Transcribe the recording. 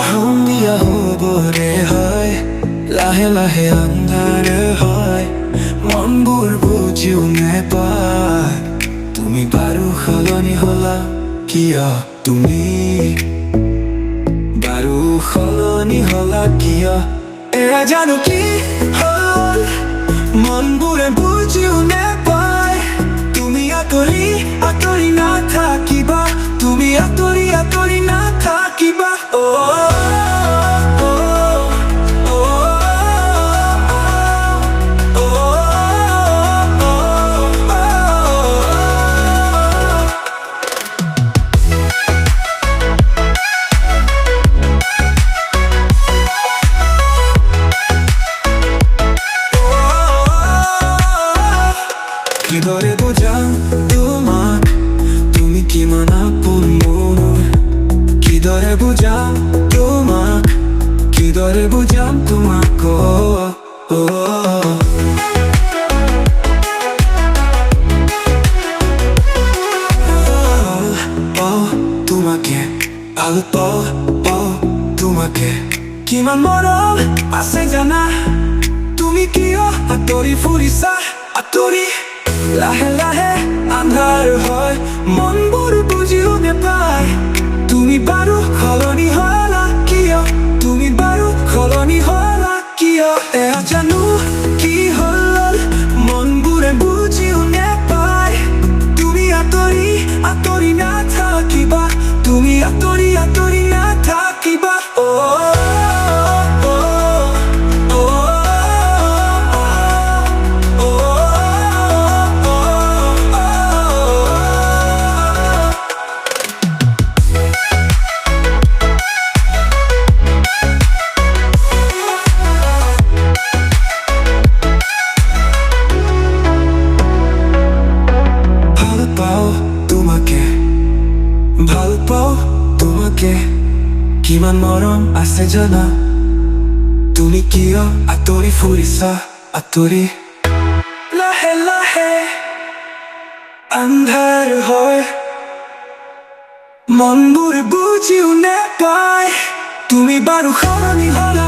সন্ধিয়া হ'বৰে হয়, লাহে লাহে আন্ধাৰ হয়, মনবোৰ বুজিও নেপায়। তুমি বাৰু সলনি হ'লা কিয়? তুমি বাৰু সলনি হ'লা কিয়? এয়া জানো কি হ'ল, মনবোৰে বুজিও নেপায়। তুমি আঁতৰি আঁতৰি নাথাকিবা, তুমি আঁতৰি আঁতৰি নাথাকিবা। কিদৰে বুজাম তোমাক, তুমি কিমান আপোন মোৰ? কিদৰে বুজাম তোমাক, কিদৰে বুজাম তোমাক? তোমাকে ভাল পাওঁ, তোমাকে কিমান মৰম আছে জানা? তুমি কিয় আঁতৰি ফুৰিছা? আঁতৰি লাহে লাহে আন্ধাৰ হয়, মনবোৰ বুজিও নেপায়। তুমি বাৰু সলনি হ'লা কিয়? তুমি বাৰু সলনি হ'লা কিয়? এয়া জানো কি হ'ল, মনবোৰে বুজিও নেপায়। তুমি আঁতৰি আঁতৰি নাথাকিবা, তুমি আঁতৰি আঁতৰি নাথাকিবা। ভাল পাওঁ তোমাকে, কিমান মৰম আছে জানা? তুমি কিয় আঁতৰি ফুৰিছা? আঁতৰি লাহে লাহে আন্ধাৰ হয়, মনবোৰ বুজিও নেপায়। তুমি বাৰু সলনি হ'লা